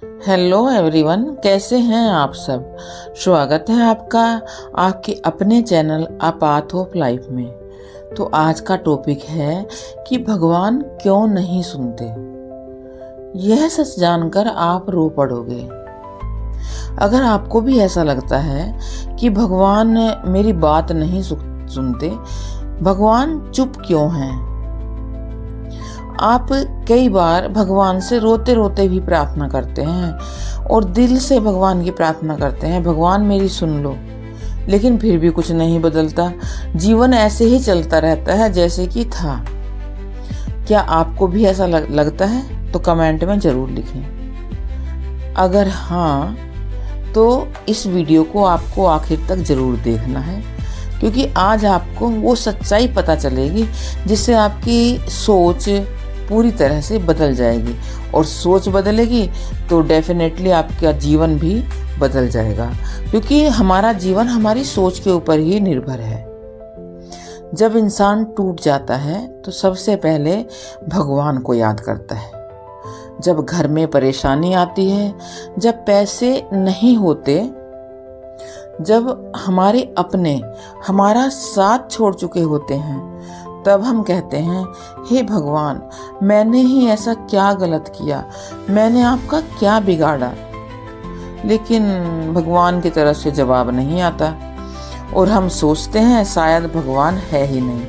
Hello everyone, कैसे हैं आप सब। स्वागत है आपका आपके अपने channel a path of life में। तो आज का टॉपिक है कि भगवान क्यों नहीं सुनते। यह सच जानकर आप रो पड़ोगे। अगर आपको भी ऐसा लगता है कि भगवान मेरी बात नहीं सुनते, भगवान चुप क्यों हैं। आप कई बार भगवान से रोते रोते भी प्रार्थना करते हैं और दिल से भगवान की प्रार्थना करते हैं, भगवान मेरी सुन लो, लेकिन फिर भी कुछ नहीं बदलता। जीवन ऐसे ही चलता रहता है जैसे कि था। क्या आपको भी ऐसा लगता है? तो कमेंट में जरूर लिखें। अगर हाँ, तो इस वीडियो को आपको आखिर तक जरूर देखना है, क्योंकि आज आपको वो सच्चाई पता चलेगी जिससे आपकी सोच पूरी तरह से बदल जाएगी। और सोच बदलेगी तो डेफिनेटली आपका जीवन भी बदल जाएगा, क्योंकि हमारा जीवन हमारी सोच के ऊपर ही निर्भर है। जब इंसान टूट जाता है तो सबसे पहले भगवान को याद करता है। जब घर में परेशानी आती है, जब पैसे नहीं होते, जब हमारे अपने हमारा साथ छोड़ चुके होते हैं, तब हम कहते हैं, हे भगवान, मैंने ही ऐसा क्या गलत किया, मैंने आपका क्या बिगाड़ा। लेकिन भगवान की तरफ से जवाब नहीं आता और हम सोचते हैं शायद भगवान है ही नहीं।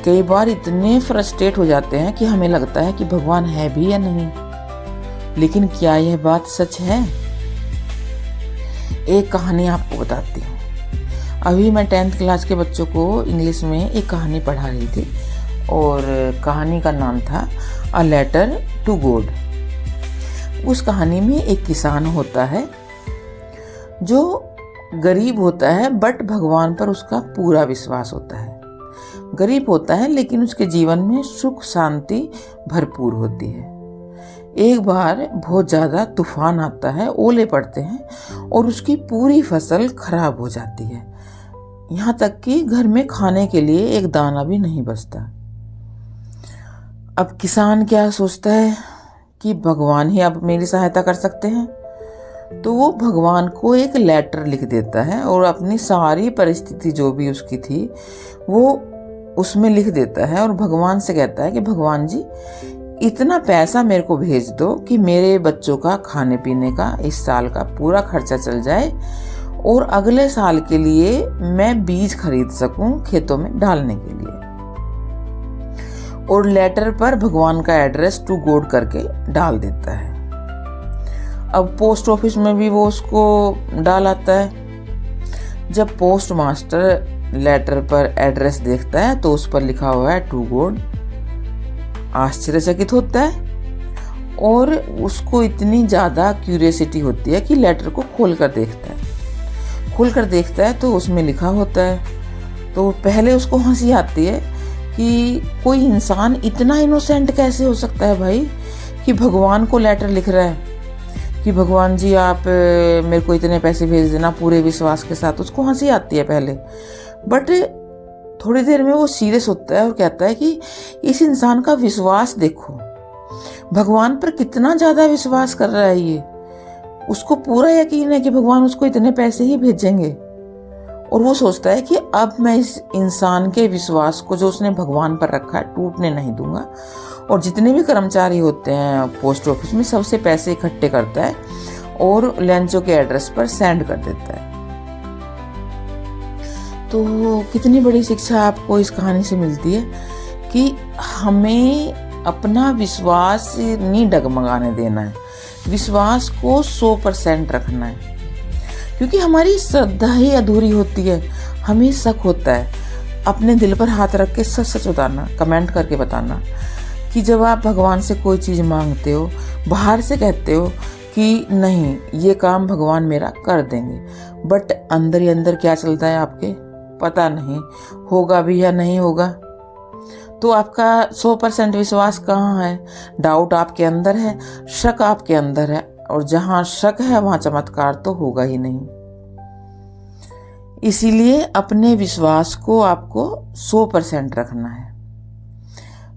कई बार इतने फ्रस्ट्रेट हो जाते हैं कि हमें लगता है कि भगवान है भी या नहीं। लेकिन क्या यह बात सच है? एक कहानी आपको बताती हूँ। अभी मैं 10th क्लास के बच्चों को इंग्लिश में एक कहानी पढ़ा रही थी और कहानी का नाम था अ लेटर टू गॉड। उस कहानी में एक किसान होता है जो गरीब होता है, बट भगवान पर उसका पूरा विश्वास होता है। गरीब होता है लेकिन उसके जीवन में सुख शांति भरपूर होती है। एक बार बहुत ज़्यादा तूफान आता है, ओले पड़ते हैं और उसकी पूरी फसल खराब हो जाती है। यहाँ तक कि घर में खाने के लिए एक दाना भी नहीं बचता। अब किसान क्या सोचता है कि भगवान ही अब मेरी सहायता कर सकते हैं, तो वो भगवान को एक लेटर लिख देता है और अपनी सारी परिस्थिति जो भी उसकी थी वो उसमें लिख देता है और भगवान से कहता है कि भगवान जी, इतना पैसा मेरे को भेज दो कि मेरे बच्चों का खाने पीने का इस साल का पूरा खर्चा चल जाए और अगले साल के लिए मैं बीज खरीद सकूं खेतों में डालने के लिए। और लेटर पर भगवान का एड्रेस टू गॉड करके डाल देता है। अब पोस्ट ऑफिस में भी वो उसको डाल आता है। जब पोस्ट मास्टर लेटर पर एड्रेस देखता है तो उस पर लिखा हुआ है टू गॉड, आश्चर्यचकित होता है और उसको इतनी ज़्यादा क्यूरियोसिटी होती है कि लेटर को खोलकर देखता है तो उसमें लिखा होता है। तो पहले उसको हंसी आती है कि कोई इंसान इतना इनोसेंट कैसे हो सकता है भाई, कि भगवान को लेटर लिख रहा है कि भगवान जी आप मेरे को इतने पैसे भेज देना पूरे विश्वास के साथ। उसको हंसी आती है पहले, बट थोड़ी देर में वो सीरियस होता है और कहता है कि इस इंसान का विश्वास देखो, भगवान पर कितना ज़्यादा विश्वास कर रहा है ये। उसको पूरा यकीन है कि भगवान उसको इतने पैसे ही भेजेंगे। और वो सोचता है कि अब मैं इस इंसान के विश्वास को जो उसने भगवान पर रखा है टूटने नहीं दूंगा। और जितने भी कर्मचारी होते हैं पोस्ट ऑफिस में, सबसे पैसे इकट्ठे करता है और लेंचो के एड्रेस पर सेंड कर देता है। तो कितनी बड़ी शिक्षा आपको इस कहानी से मिलती है कि हमें अपना विश्वास नहीं डगमगाने देना है, विश्वास को 100% रखना है। क्योंकि हमारी श्रद्धा ही अधूरी होती है, हमें शक होता है। अपने दिल पर हाथ रख के सच सच बताना, कमेंट करके बताना कि जब आप भगवान से कोई चीज़ मांगते हो, बाहर से कहते हो कि नहीं ये काम भगवान मेरा कर देंगे, बट अंदर ही अंदर क्या चलता है आपके पता नहीं, होगा भी या नहीं होगा। तो आपका 100% विश्वास कहाँ है? डाउट आपके अंदर है, शक आपके अंदर है, और जहाँ शक है वहाँ चमत्कार तो होगा ही नहीं। इसीलिए अपने विश्वास को आपको 100% रखना है।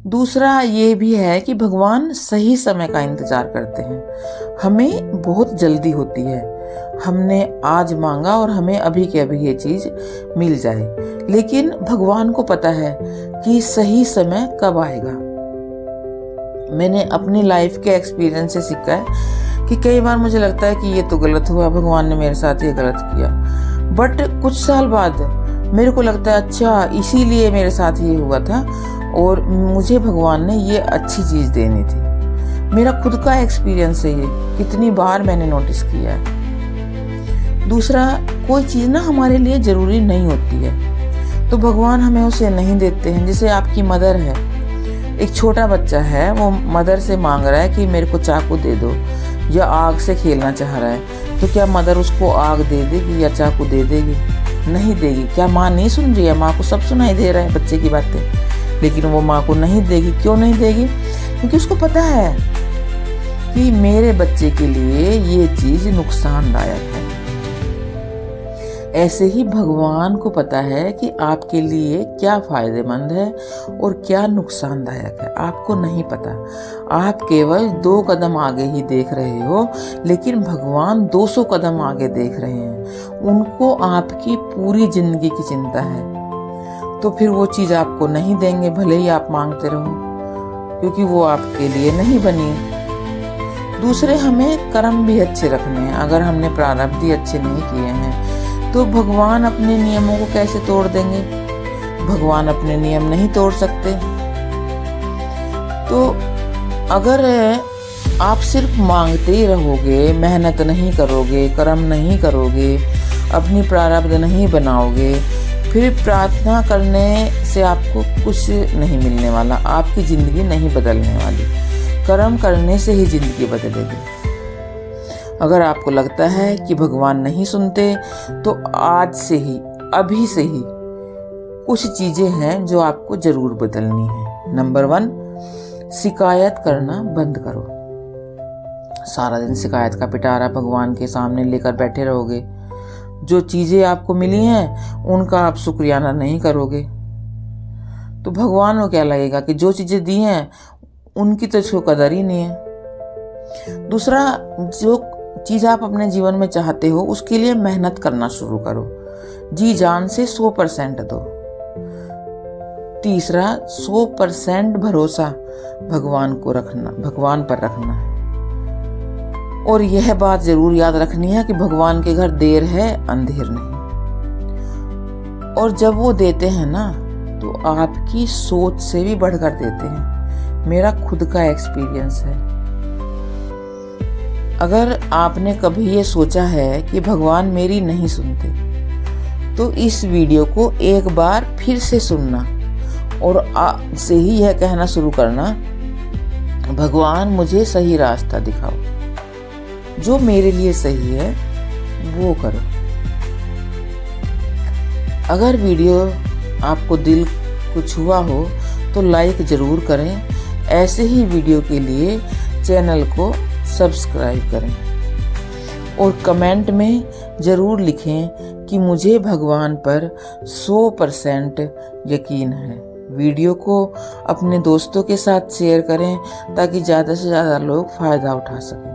दूसरा ये भी है कि भगवान सही समय का इंतजार करते हैं। हमें बहुत जल्दी होती है, हमने आज मांगा और हमें अभी के अभी ये चीज मिल जाए, लेकिन भगवान को पता है कि सही समय कब आएगा। मैंने अपनी लाइफ के एक्सपीरियंस से सीखा है कि कई बार मुझे लगता है कि ये तो गलत हुआ, भगवान ने मेरे साथ ये गलत किया, बट कुछ साल बाद मेरे को लगता है अच्छा इसीलिए मेरे साथ ये हुआ था और मुझे भगवान ने ये अच्छी चीज देनी थी। मेरा खुद का एक्सपीरियंस है ये, कितनी बार मैंने नोटिस किया है। दूसरा, कोई चीज ना हमारे लिए जरूरी नहीं होती है तो भगवान हमें उसे नहीं देते हैं। जैसे आपकी मदर है, एक छोटा बच्चा है, वो मदर से मांग रहा है कि मेरे को चाकू दे दो, या आग से खेलना चाह रहा है, तो क्या मदर उसको आग दे देगी या चाकू दे देगी? नहीं देगी। क्या माँ नहीं सुन रही है? माँ को सब सुनाई दे रहा है बच्चे की बातें, लेकिन वो माँ को नहीं देगी। क्यों नहीं देगी? क्योंकि उसको पता है कि मेरे बच्चे के लिए ये चीज नुकसानदायक है। ऐसे ही भगवान को पता है कि आपके लिए क्या फायदेमंद है और क्या नुकसानदायक है। आपको नहीं पता, आप केवल 2 कदम आगे ही देख रहे हो, लेकिन भगवान 200 कदम आगे देख रहे हैं। उनको आपकी पूरी जिंदगी की चिंता है, तो फिर वो चीज आपको नहीं देंगे भले ही आप मांगते रहो, क्योंकि वो आपके लिए नहीं बनी। दूसरे, हमें कर्म भी अच्छे रखने हैं। अगर हमने प्रारब्ध ही अच्छे नहीं किए हैं तो भगवान अपने नियमों को कैसे तोड़ देंगे? भगवान अपने नियम नहीं तोड़ सकते। तो अगर आप सिर्फ मांगते ही रहोगे, मेहनत नहीं करोगे, कर्म नहीं करोगे, अपनी प्रारब्ध नहीं बनाओगे, फिर प्रार्थना करने से आपको कुछ नहीं मिलने वाला, आपकी जिंदगी नहीं बदलने वाली। कर्म करने से ही जिंदगी बदलेगी। अगर आपको लगता है कि भगवान नहीं सुनते, तो आज से ही, अभी से ही कुछ चीजें हैं जो आपको जरूर बदलनी है। नंबर 1, शिकायत करना बंद करो। सारा दिन शिकायत का पिटारा भगवान के सामने लेकर बैठे रहोगे, जो चीजें आपको मिली हैं उनका आप शुक्रियाना नहीं करोगे, तो भगवान को क्या लगेगा कि जो चीजें दी हैं उनकी तो इसको कदर ही नहीं है। दूसरा, जो चीज आप अपने जीवन में चाहते हो उसके लिए मेहनत करना शुरू करो, जी जान से 100% दो। तीसरा, 100% भरोसा भगवान पर रखना है। और यह बात जरूर याद रखनी है कि भगवान के घर देर है, अंधेर नहीं। और जब वो देते हैं ना, तो आपकी सोच से भी बढ़कर देते हैं। मेरा खुद का एक्सपीरियंस है। अगर आपने कभी ये सोचा है कि भगवान मेरी नहीं सुनते, तो इस वीडियो को एक बार फिर से सुनना और आज से ही यह कहना शुरू करना, भगवान मुझे सही रास्ता दिखाओ, जो मेरे लिए सही है वो करो। अगर वीडियो आपको दिल को छुआ हो तो लाइक जरूर करें। ऐसे ही वीडियो के लिए चैनल को सब्सक्राइब करें और कमेंट में ज़रूर लिखें कि मुझे भगवान पर 100% यकीन है। वीडियो को अपने दोस्तों के साथ शेयर करें ताकि ज़्यादा से ज़्यादा लोग फ़ायदा उठा सकें।